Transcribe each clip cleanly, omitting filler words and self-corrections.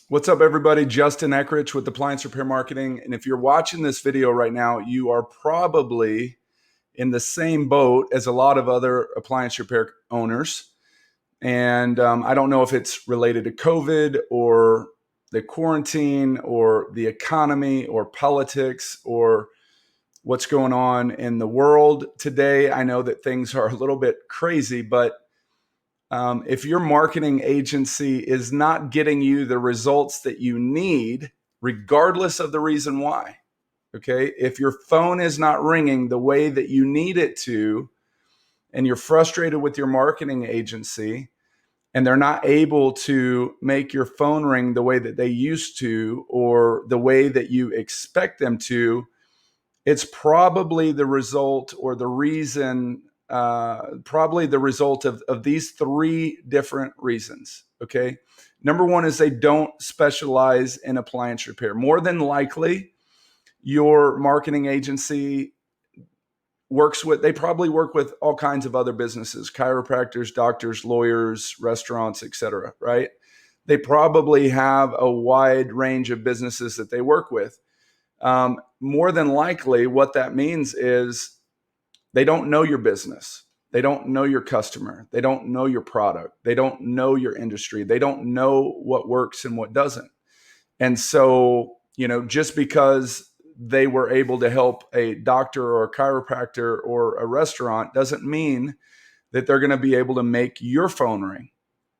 What's up, everybody? Justin Eckrich with Appliance Repair Marketing. And if you're watching this video right now, you are probably in the same boat as a lot of other appliance repair owners. And I don't know if it's related to COVID or the quarantine or the economy or politics or what's going on in the world today. I know that things are a little bit crazy, but if your marketing agency is not getting you the results that you need, regardless of the reason why, okay, if your phone is not ringing the way that you need it to, and you're frustrated with your marketing agency, and they're not able to make your phone ring the way that they used to or the way that you expect them to, it's probably the result or the reason, probably the result of these three different reasons. Okay. Number one is they don't specialize in appliance repair. More than likely, your marketing agency they probably work with all kinds of other businesses, chiropractors, doctors, lawyers, restaurants, etc. Right? They probably have a wide range of businesses that they work with. More than likely, what that means is they don't know your business. They don't know your customer. They don't know your product. They don't know your industry. They don't know what works and what doesn't. And so, just because they were able to help a doctor or a chiropractor or a restaurant doesn't mean that they're going to be able to make your phone ring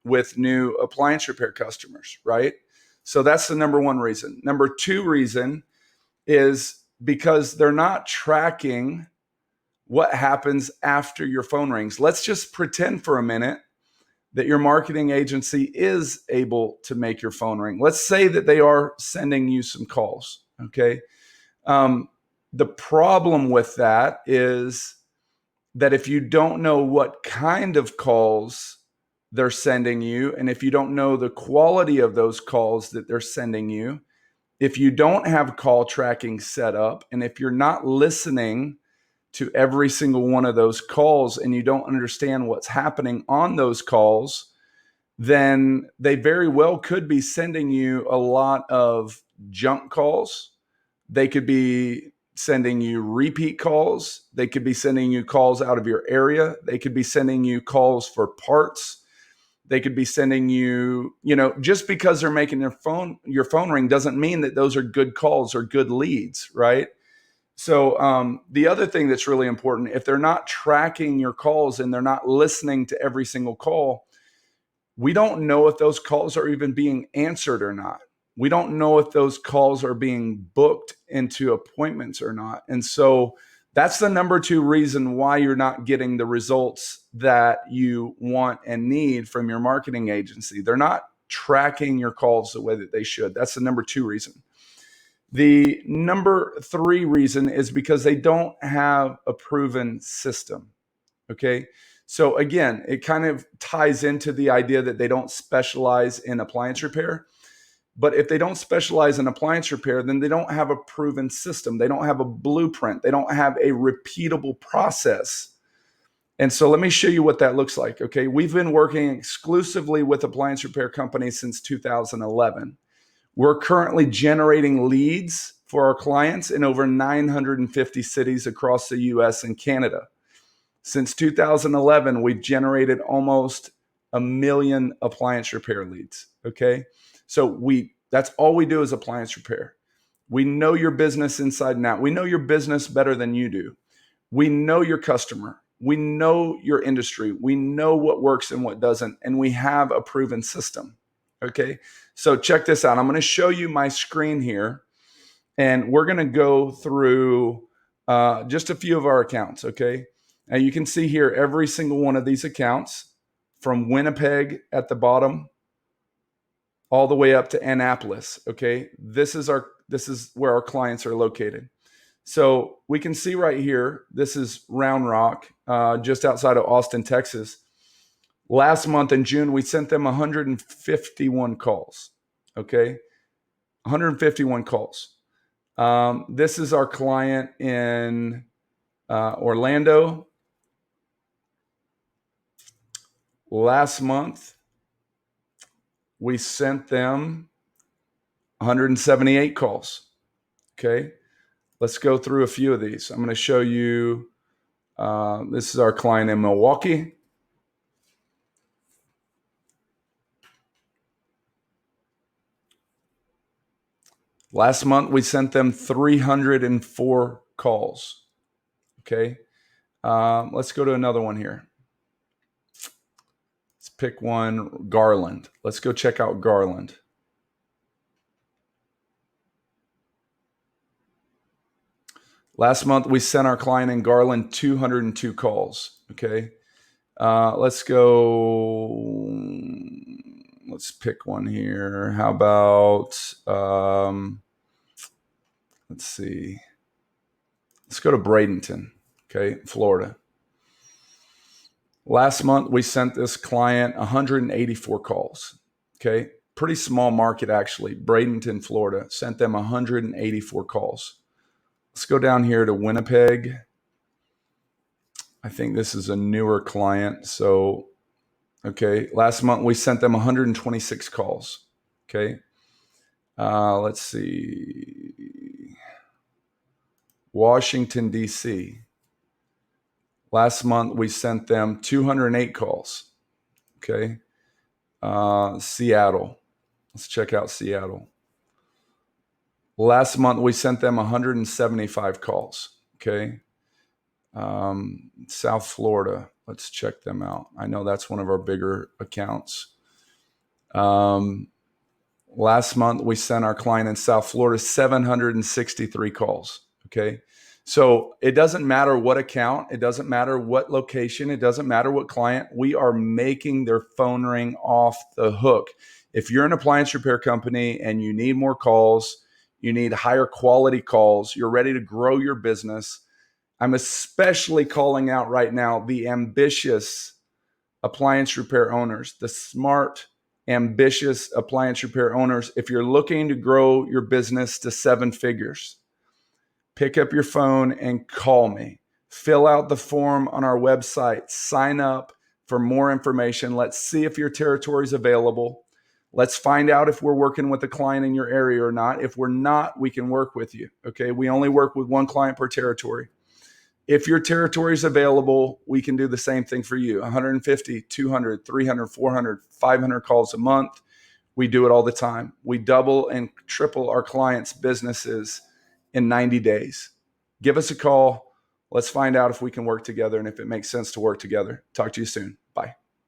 with new appliance repair customers, right? So that's the number one reason. Number two reason is because they're not tracking what happens after your phone rings. Let's just pretend for a minute that your marketing agency is able to make your phone ring. Let's say that they are sending you some calls. Okay. The problem with that is that if you don't know what kind of calls they're sending you, and if you don't know the quality of those calls that they're sending you, if you don't have call tracking set up, and if you're not listening to every single one of those calls and you don't understand what's happening on those calls, then they very well could be sending you a lot of junk calls. They could be sending you repeat calls. They could be sending you calls out of your area. They could be sending you calls for parts. They could be sending you, just because they're making your phone ring doesn't mean that those are good calls or good leads, right? So the other thing that's really important, if they're not tracking your calls and they're not listening to every single call, we don't know if those calls are even being answered or not. We don't know if those calls are being booked into appointments or not. And so that's the number two reason why you're not getting the results that you want and need from your marketing agency. They're not tracking your calls the way that they should. That's the number two reason. The number three reason is because they don't have a proven system. Okay. So again, it kind of ties into the idea that they don't specialize in appliance repair. But if they don't specialize in appliance repair, then they don't have a proven system. They don't have a blueprint. They don't have a repeatable process. And so let me show you what that looks like. Okay. We've been working exclusively with appliance repair companies since 2011. We're currently generating leads for our clients in over 950 cities across the US and Canada. Since 2011, we've generated almost 1 million appliance repair leads. Okay. So that's all we do is appliance repair. We know your business inside and out. We know your business better than you do. We know your customer. We know your industry. We know what works and what doesn't. And we have a proven system. Okay. So check this out. I'm going to show you my screen here, and we're going to go through just a few of our accounts. Okay. Now you can see here every single one of these accounts from Winnipeg at the bottom all the way up to Annapolis. Okay. This is where our clients are located. So we can see right here, this is Round Rock, just outside of Austin, Texas. Last month in June, we sent them 151 calls. Okay. 151 calls. This is our client in Orlando. Last month, we sent them 178 calls. Okay. Let's go through a few of these. I'm going to show you. This is our client in Milwaukee. Last month, we sent them 304 calls. Okay. Let's go to another one here. Let's pick one, Garland. Let's go check out Garland. Last month, we sent our client in Garland 202 calls. Okay. Let's go. Let's pick one here. How about, let's see. Let's go to Bradenton, okay, Florida. Last month, we sent this client 184 calls, okay? Pretty small market, actually. Bradenton, Florida. Sent them 184 calls. Let's go down here to Winnipeg. I think this is a newer client. So, okay, last month, we sent them 126 calls, okay? Let's see. Washington, D.C. Last month, we sent them 208 calls. Okay. Seattle. Let's check out Seattle. Last month, we sent them 175 calls. Okay. South Florida. Let's check them out. I know that's one of our bigger accounts. Last month, we sent our client in South Florida 763 calls. Okay. So it doesn't matter what account, it doesn't matter what location, it doesn't matter what client, we are making their phone ring off the hook. If you're an appliance repair company and you need more calls, you need higher quality calls, you're ready to grow your business, I'm especially calling out right now the ambitious appliance repair owners, the smart, ambitious appliance repair owners. If you're looking to grow your business to 7 figures, pick up your phone and call me. Fill out the form on our website. Sign up for more information. Let's see if your territory is available. Let's find out if we're working with a client in your area or not. If we're not, we can work with you. Okay. We only work with one client per territory. If your territory is available, we can do the same thing for you. 150, 200, 300, 400, 500 calls a month. We do it all the time. We double and triple our clients' businesses in 90 days. Give us a call. Let's find out if we can work together and if it makes sense to work together. Talk to you soon. Bye.